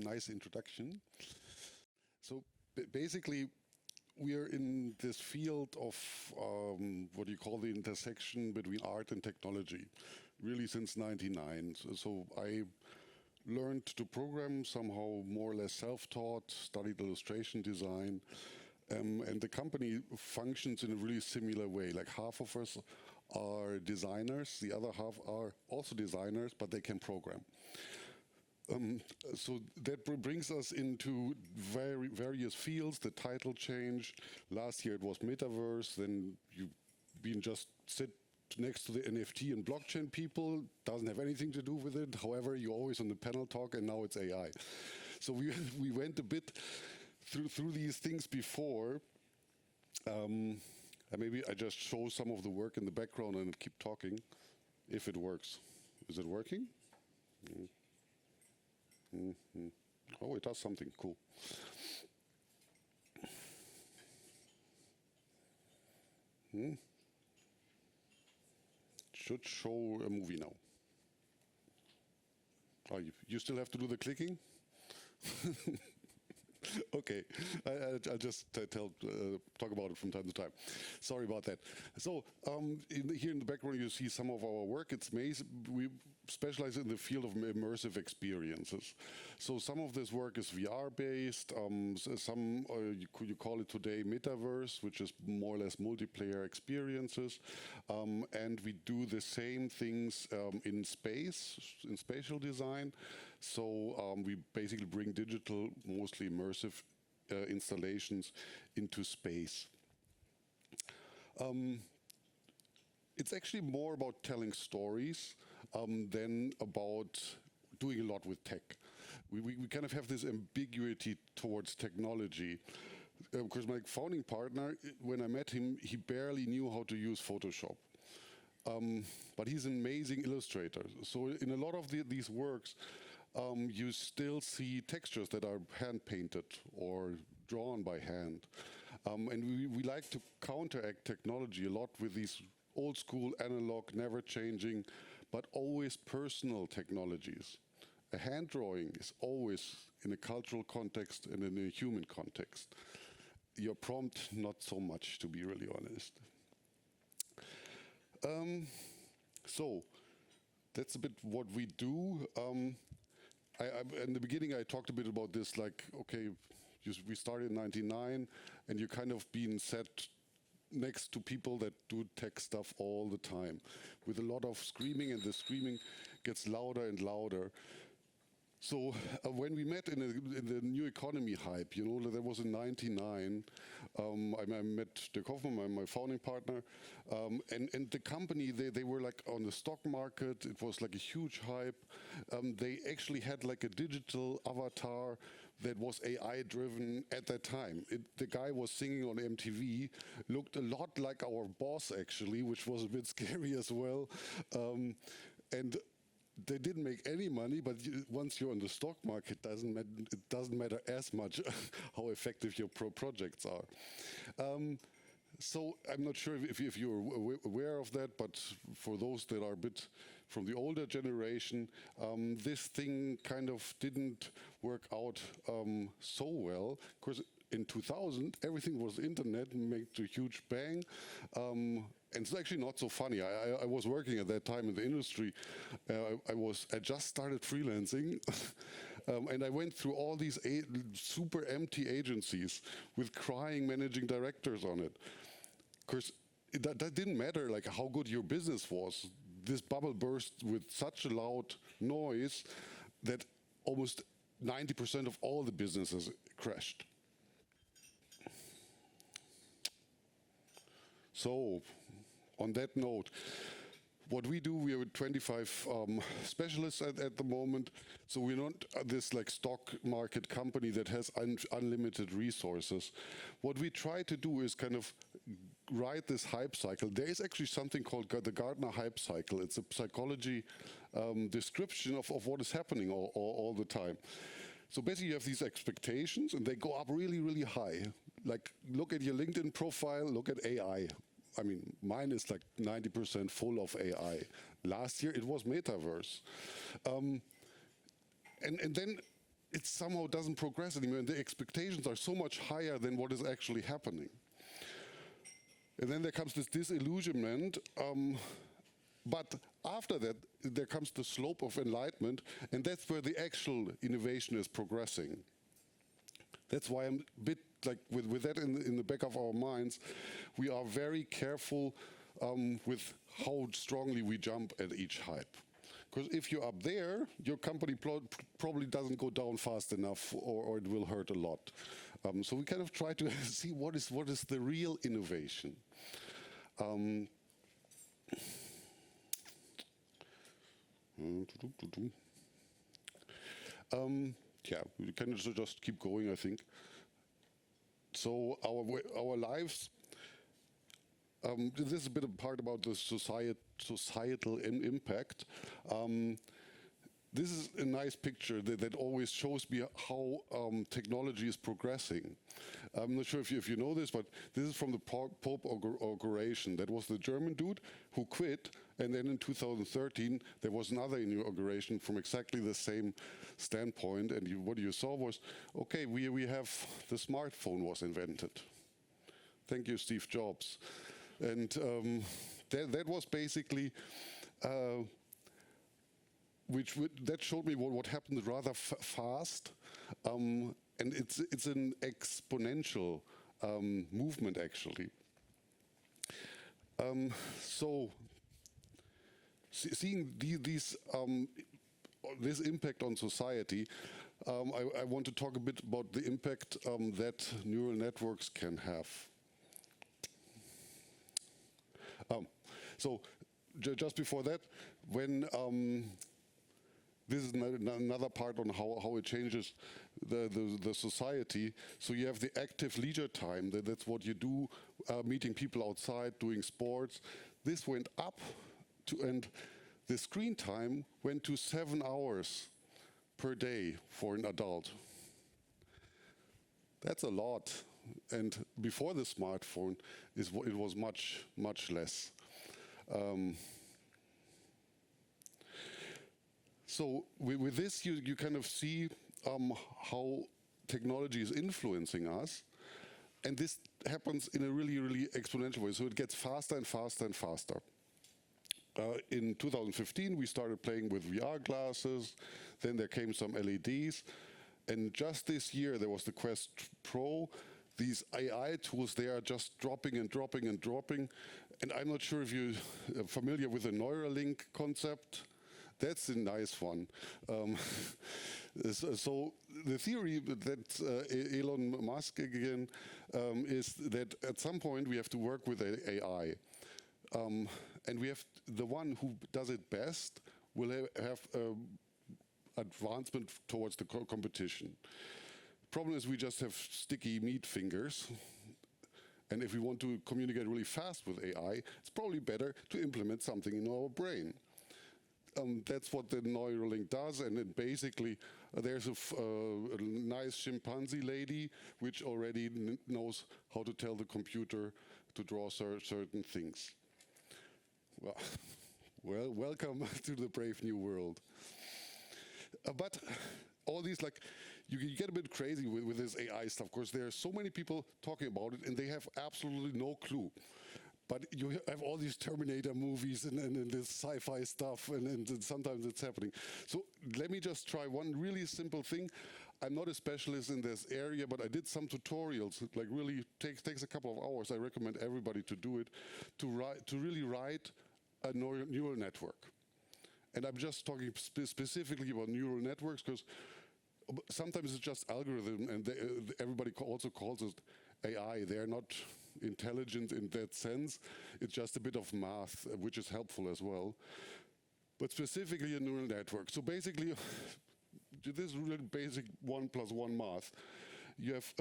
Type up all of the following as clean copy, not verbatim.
nice introduction. So basically, we are in this field of what you call the intersection between art and technology, really since '99. So I learned to program somehow more or less self-taught, studied illustration design, and the company functions in a really similar way. Like half of us are designers, the other half are also designers, but they can program. So that brings us into various fields. The title changed. Last year it was Metaverse, then you've been just sit next to the NFT and blockchain people, doesn't have anything to do with it. However, you're always on the panel talk, and now it's AI. So we went a bit through these things before. And maybe I just show some of the work in the background and keep talking, if it works. Is it working? Oh, it does something cool. Should show a movie now. Oh, you still have to do the clicking? Okay, I'll just talk about it from time to time. Sorry about that. So here in the background you see some of our work. We specialize in the field of immersive experiences. So some of this work is VR based. Some you call it today Metaverse, which is more or less multiplayer experiences. And we do the same things in spatial design. So we basically bring digital, mostly immersive installations into space. It's actually more about telling stories than about doing a lot with tech. We kind of have this ambiguity towards technology. Because my founding partner, when I met him, he barely knew how to use Photoshop. But he's an amazing illustrator. So in a lot of these works, you still see textures that are hand-painted or drawn by hand. And we like to counteract technology a lot with these old-school, analog, never-changing, but always personal technologies. A hand drawing is always in a cultural context and in a human context. Your prompt, not so much, to be really honest. So that's a bit what we do. In the beginning, I talked a bit about this, like, okay, we started in '99, and you're kind of being set next to people that do tech stuff all the time, with a lot of screaming, and the screaming gets louder and louder. So when we met in the new economy hype, that was in '99, I met Dirk Hoffmann, my founding partner, and the company, they were like on the stock market. It was like a huge hype. They actually had like a digital avatar that was AI driven at that time. The guy was singing on MTV, looked a lot like our boss actually, which was a bit scary as well. And they didn't make any money, but once you're on the stock market, it doesn't matter as much how effective your projects are. So I'm not sure if you're aware of that, but for those that are a bit from the older generation, this thing kind of didn't work out so well. Of course, in 2000, everything was internet and made a huge bang. And it's actually not so funny. I was working at that time in the industry. I just started freelancing, and I went through all these super empty agencies with crying managing directors on it. Of course, that didn't matter like how good your business was. This bubble burst with such a loud noise that almost 90% of all the businesses crashed. So, on that note, what we do, we have 25 specialists at the moment. So we're not this like stock market company that has unlimited resources. What we try to do is kind of ride this hype cycle. There is actually something called the Gartner hype cycle. It's a psychology description of what is happening all the time. So basically you have these expectations and they go up really, really high. Like look at your LinkedIn profile, look at AI. I mean, mine is like 90% full of AI. Last year it was Metaverse. And then it somehow doesn't progress anymore, and the expectations are so much higher than what is actually happening. And then there comes this disillusionment, but after that, there comes the slope of enlightenment, and that's where the actual innovation is progressing. That's why I'm a bit like, with that in the back of our minds, we are very careful with how strongly we jump at each hype. Because if you're up there, your company probably doesn't go down fast enough, or it will hurt a lot. So we kind of try to see what is the real innovation. Yeah, we can just keep going, I think. So our lives. This is a bit of part about the societal impact. This is a nice picture that always shows me how technology is progressing. I'm not sure if you know this, but this is from the Pope inauguration. That was the German dude who quit, and then in 2013 there was another inauguration from exactly the same standpoint. And what you saw was, okay, we have the smartphone was invented. Thank you, Steve Jobs. And that was basically, that showed me what happened rather fast, and it's an exponential movement actually. So seeing this impact on society, I want to talk a bit about the impact that neural networks can have. So just before that, when this is another part on how it changes the society. So you have the active leisure time. That's what you do, meeting people outside, doing sports. This went up and the screen time went to 7 hours per day for an adult. That's a lot. And before the smartphone, it was much, much less. So with this, you kind of see how technology is influencing us. And this happens in a really, really exponential way. So it gets faster and faster and faster. In 2015, we started playing with VR glasses. Then there came some LEDs. And just this year, there was the Quest Pro. These AI tools, they are just dropping and dropping and dropping. And I'm not sure if you're familiar with the Neuralink concept. That's a nice one. So the theory that Elon Musk again is that at some point we have to work with AI. And we have the one who does it best will have advancement towards the competition. Problem is we just have sticky meat fingers. And if we want to communicate really fast with AI, it's probably better to implement something in our brain. That's what the Neuralink does, and it basically there's a nice chimpanzee lady which already knows how to tell the computer to draw certain things. Well, welcome to the brave new world. But all these, like, you get a bit crazy with this AI stuff. Of course, there are so many people talking about it, and they have absolutely no clue. But you have all these Terminator movies and this sci-fi stuff, and sometimes it's happening. So let me just try one really simple thing. I'm not a specialist in this area, but I did some tutorials. It like really takes a couple of hours. I recommend everybody to do it, to really write a neural network. And I'm just talking specifically about neural networks because sometimes it's just algorithm, and everybody also calls it AI. They are not intelligent in that sense. It's just a bit of math, which is helpful as well. But specifically a neural network. So basically, this is really basic 1 + 1 math. You have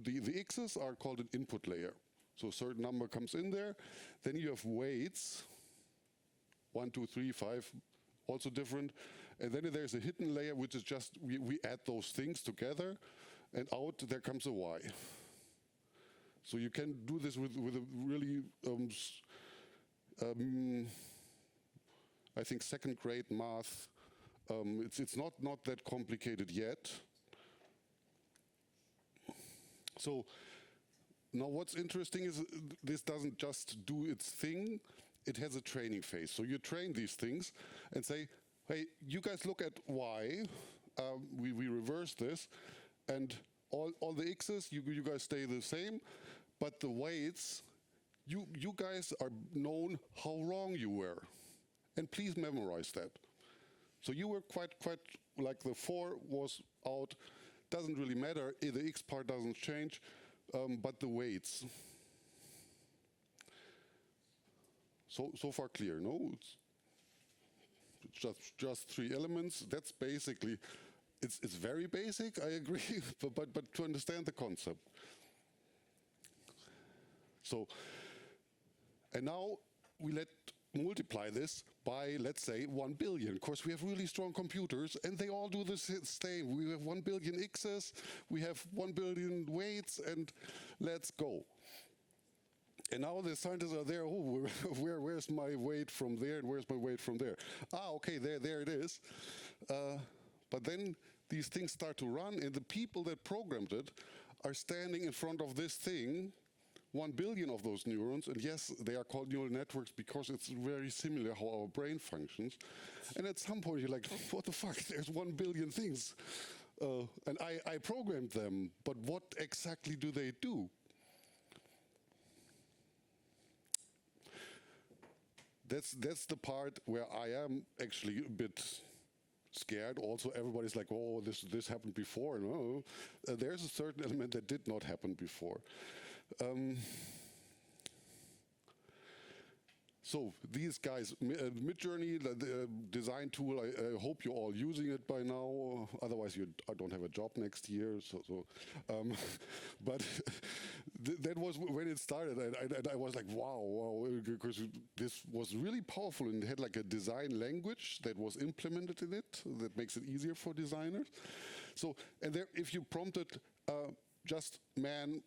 the x's are called an input layer. So a certain number comes in there. Then you have weights, 1, 2, 3, 5, also different. And then there's a hidden layer, which is just, we add those things together, and out there comes a y. So you can do this with a really, I think, second grade math. It's not that complicated yet. So now what's interesting is this doesn't just do its thing, it has a training phase. So you train these things and say, hey, you guys look at Y, we reverse this, and all the X's, you guys stay the same, but the weights, you guys are known how wrong you were. And please memorize that. So you were quite like the 4 was out, doesn't really matter, the X part doesn't change, but the weights. So far clear, no? It's just 3 elements. That's basically, it's very basic, I agree, but to understand the concept. So, and now we multiply this by, let's say, 1 billion. Of course, we have really strong computers, and they all do the same. We have 1 billion X's, we have 1 billion weights, and let's go. And now the scientists are there, oh, where's my weight from there, and where's my weight from there? Ah, okay, there it is. But then these things start to run, and the people that programmed it are standing in front of this thing, 1 billion of those neurons, and yes, they are called neural networks because it's very similar how our brain functions. And at some point you're like, what the fuck, there's 1 billion things. And I programmed them, but what exactly do they do? That's the part where I am actually a bit scared. Also, everybody's like, oh, this happened before. No, there's a certain element that did not happen before. So these guys, Midjourney, the design tool, I hope you're all using it by now. Otherwise, I don't have a job next year. But that was when it started. And I was like, wow, because this was really powerful. And it had like a design language that was implemented in it that makes it easier for designers. So, and there, if you prompted just man,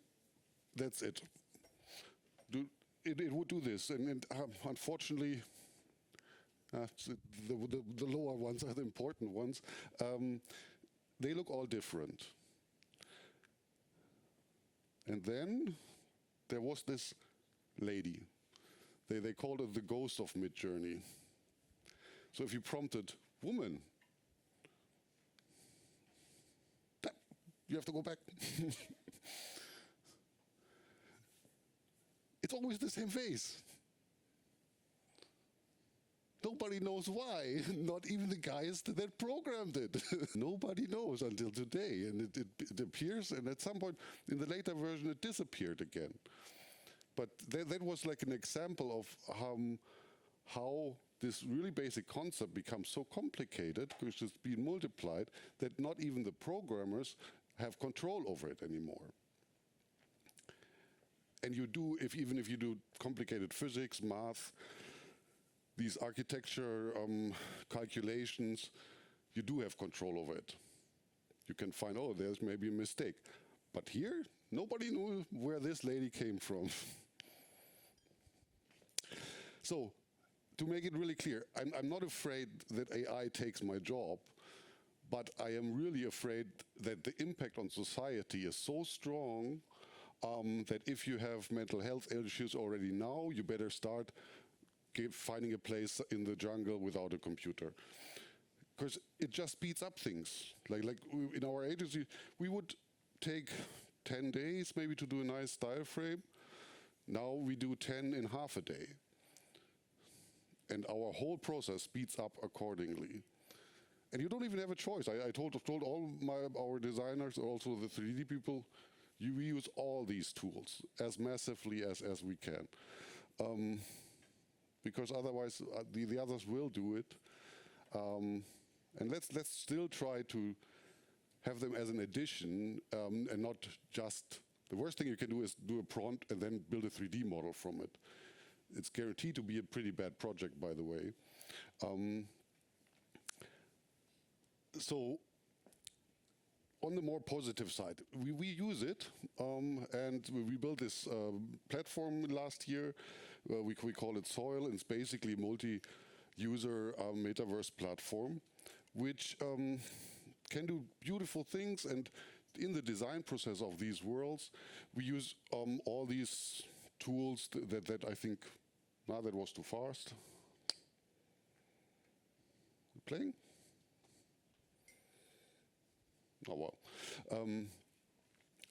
that's it. It would do this, and unfortunately, the lower ones are the important ones. They look all different. And then there was this lady. They called it the ghost of Midjourney. So if you prompted woman, you have to go back. It's always the same face. Nobody knows why, not even the guys that programmed it. Nobody knows until today, and it appears, and at some point in the later version it disappeared again. But that was like an example of how this really basic concept becomes so complicated, because it's been multiplied, that not even the programmers have control over it anymore. And you do, even if you do complicated physics, math, these architecture calculations, you do have control over it. You can find, oh, there's maybe a mistake. But here, nobody knew where this lady came from. So, to make it really clear, I'm not afraid that AI takes my job, but I am really afraid that the impact on society is so strong that if you have mental health issues already now, you better start finding a place in the jungle without a computer. Because it just speeds up things. Like in our agency, we would take 10 days maybe to do a nice style frame. Now we do 10 in half a day. And our whole process speeds up accordingly. And you don't even have a choice. I told all our designers, also the 3D people, we use all these tools as massively as we can. Because otherwise the others will do it. And let's still try to have them as an addition and not just, the worst thing you can do is do a prompt and then build a 3D model from it. It's guaranteed to be a pretty bad project, by the way. So on the more positive side, we use it, and we built this platform last year. We call it Soil, and it's basically a multi-user metaverse platform, which can do beautiful things, and in the design process of these worlds, we use all these tools that I think, now that was too fast. Playing? Oh, well.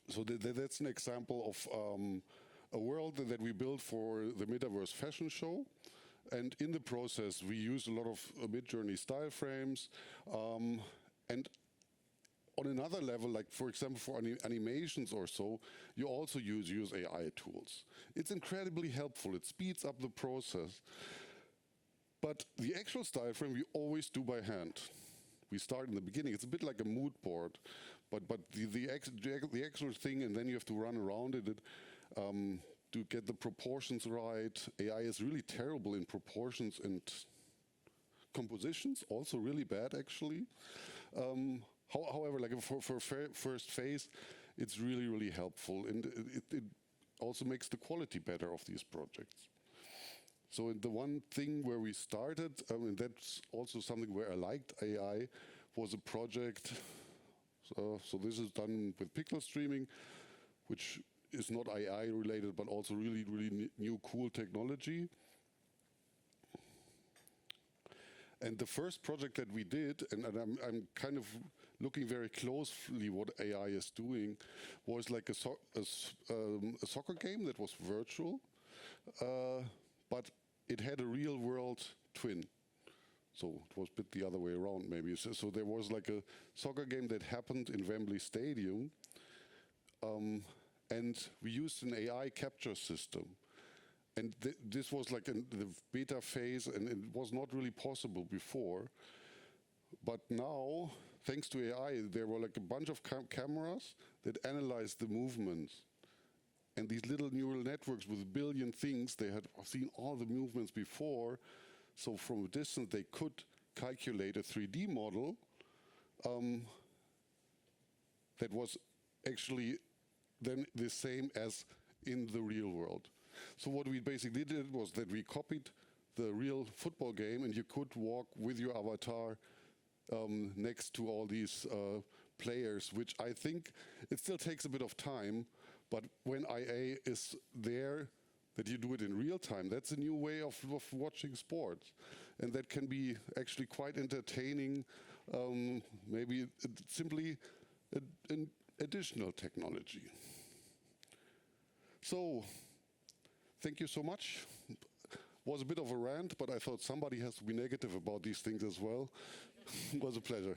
So that's an example of a world that we built for the Metaverse fashion show. And in the process, we use a lot of mid-journey style frames. And on another level, like for example, for animations or so, you also use AI tools. It's incredibly helpful. It speeds up the process. But the actual style frame we always do by hand. We start in the beginning. It's a bit like a mood board, but the actual thing, and then you have to run around it to get the proportions right. AI is really terrible in proportions and compositions, also really bad actually. However, like for first phase, it's really, really helpful, and it also makes the quality better of these projects. So the one thing where we started, and that's also something where I liked AI, was a project. So this is done with pixel streaming, which is not AI related, but also really, really new, cool technology. And the first project that we did, and I'm kind of looking very closely what AI is doing, was like a soccer game that was virtual, but it had a real world twin. So it was a bit the other way around maybe. So there was like a soccer game that happened in Wembley Stadium, and we used an AI capture system. And this was like in the beta phase, and it was not really possible before. But now, thanks to AI, there were like a bunch of cameras that analyzed the movements. And these little neural networks with a billion things, they had seen all the movements before. So from a distance, they could calculate a 3D model that was actually then the same as in the real world. So what we basically did was that we copied the real football game, and you could walk with your avatar next to all these players, which I think it still takes a bit of time, but when IA is there, that you do it in real time, that's a new way of watching sports. And that can be actually quite entertaining, maybe simply an additional technology. So, thank you so much. Was a bit of a rant, but I thought somebody has to be negative about these things as well. It was a pleasure.